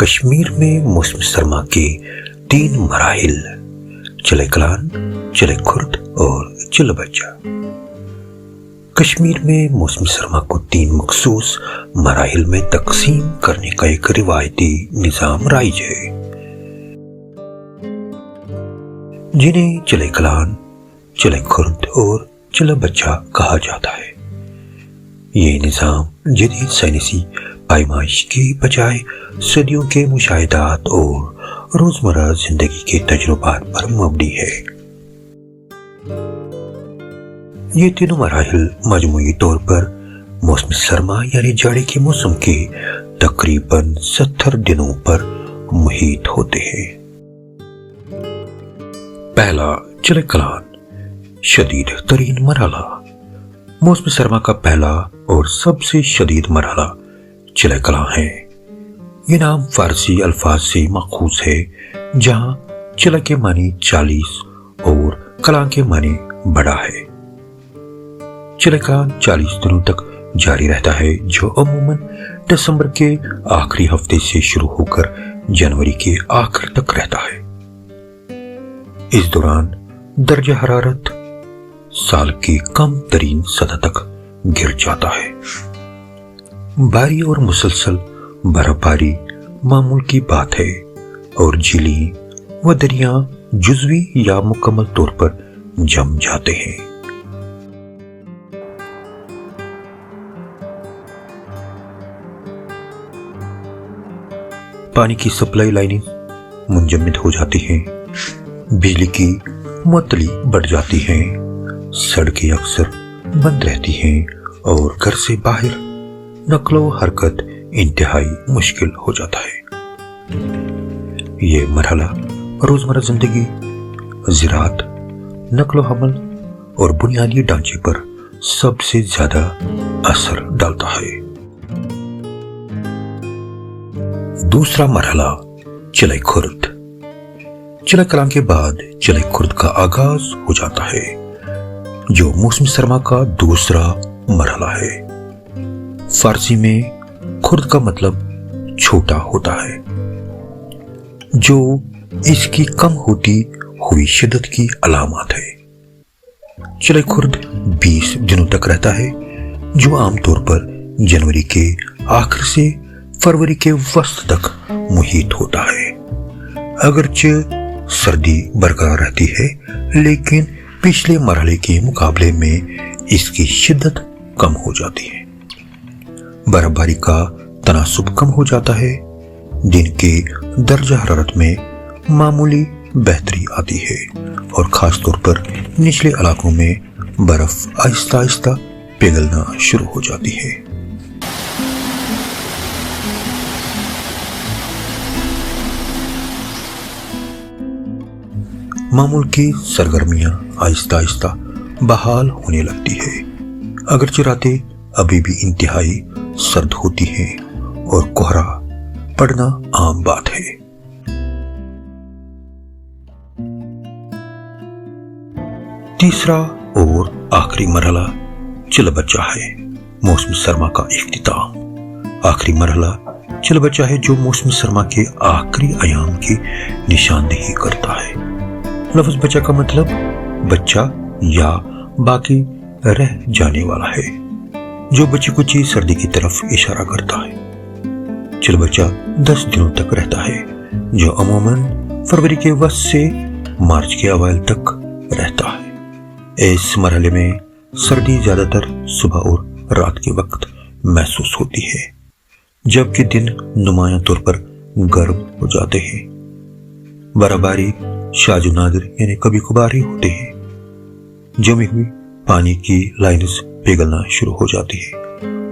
کشمیر میں موسم سرما کے 3 مراحل: چلے کلان، چلے خرد اور چل بچہ۔ کشمیر میں موسم سرما کو 3 مخصوص مراحل میں تقسیم کرنے کا ایک روایتی نظام رائج ہے، جنہیں چلے کلان، چلے خرد اور چل بچہ کہا جاتا ہے۔ یہ نظام جدید سائنسی پیمائش کی بجائے صدیوں کے مشاہدات اور روزمرہ زندگی کے تجربات پر مبنی ہے۔ یہ تینوں مراحل مجموعی طور پر موسم سرما یعنی جاڑے کے موسم کے تقریباً 70 دنوں پر محیط ہوتے ہیں۔ پہلا، چلے کلان، شدید ترین مرحلہ۔ موسم سرما کا پہلا اور سب سے شدید مرحلہ چلے کلاں ہے۔ یہ نام فارسی الفاظ سے ماخوذ ہے، جہاں چلا کے معنی 40 اور کلاں کے معنی بڑا ہے۔ چلے کلاں 40 دنوں تک جاری رہتا ہے، جو عموماً دسمبر کے آخری ہفتے سے شروع ہو کر جنوری کے آخر تک رہتا ہے۔ اس دوران درجہ حرارت سال کی کم ترین سطح تک گر جاتا ہے۔ بھاری اور مسلسل برف باری معمول کی بات ہے، اور جھیلیں و دریاں جزوی یا مکمل طور پر جم جاتے ہیں۔ پانی کی سپلائی لائنیں منجمد ہو جاتی ہیں، بجلی کی معطلی بڑھ جاتی ہیں، سڑکیں اکثر بند رہتی ہیں اور گھر سے باہر نقل و حرکت انتہائی مشکل ہو جاتا ہے۔ یہ مرحلہ روزمرہ زندگی، زراعت، نقل و حمل اور بنیادی ڈھانچے پر سب سے زیادہ اثر ڈالتا ہے۔ دوسرا مرحلہ، چلے خرد۔ چلے کلاں کے بعد چلے خرد کا آغاز ہو جاتا ہے، جو موسم سرما کا دوسرا مرحلہ ہے۔ فارسی میں خرد کا مطلب چھوٹا ہوتا ہے، جو اس کی کم ہوتی ہوئی شدت کی علامات ہے۔ چلے خرد 20 دنوں تک رہتا ہے، جو عام طور پر جنوری کے آخر سے فروری کے وسط تک محیط ہوتا ہے۔ اگرچہ سردی برقرار رہتی ہے، لیکن پچھلے مرحلے کے مقابلے میں اس کی شدت کم ہو جاتی ہے۔ برف باری کا تناسب کم ہو جاتا ہے، دن کے درجہ حرارت میں معمولی بہتری آتی ہے، اور خاص طور پر نچلے علاقوں میں برف آہستہ آہستہ پگھلنا شروع ہو جاتی ہے۔ معمول کی سرگرمیاں آہستہ آہستہ بحال ہونے لگتی ہے، اگرچہ راتیں ابھی بھی انتہائی سرد ہوتی ہیں اور کوہرا پڑنا عام بات ہے۔ تیسرا اور آخری مرحلہ چل بچہ ہے، موسم سرما کا اختتام۔ آخری مرحلہ چل بچہ ہے، جو موسم سرما کے آخری ایام کی نشاندہی کرتا ہے۔ لفظ بچہ کا مطلب بچہ یا باقی رہ جانے والا ہے، جو بچی کچی سردی کی طرف اشارہ کرتا ہے۔ چل بچہ 10 دنوں تک رہتا ہے، جو عموماً فروری کے وسط سے مارچ کے اوائل تک رہتا ہے۔ اس مرحلے میں سردی زیادہ تر صبح اور رات کے وقت محسوس ہوتی ہے، جبکہ دن نمایاں طور پر گرم ہو جاتے ہیں۔ برف باری شاذ و نادر یعنی کبھی کبھار ہی ہوتے ہیں۔ جمی ہوئی پانی کی لائنز پگھلنا شروع ہو جاتی ہے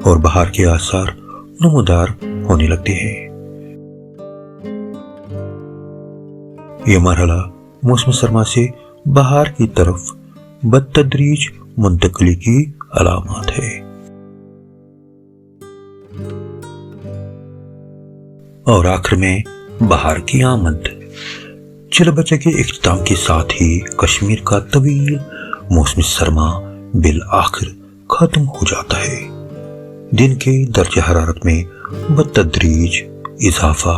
اور بہار کے آثار نمودار ہونے لگتے ہیں۔ یہ مرحلہ موسم سرما سے بہار کی طرف بتدریج منتقلی کی علامات ہے۔ اور آخر میں بہار کی آمد۔ چل بچہ کے اختتام کے ساتھ ہی کشمیر کا طویل موسم سرما بالآخر ختم ہو جاتا ہے۔ دن کے درجہ حرارت میں بتدریج اضافہ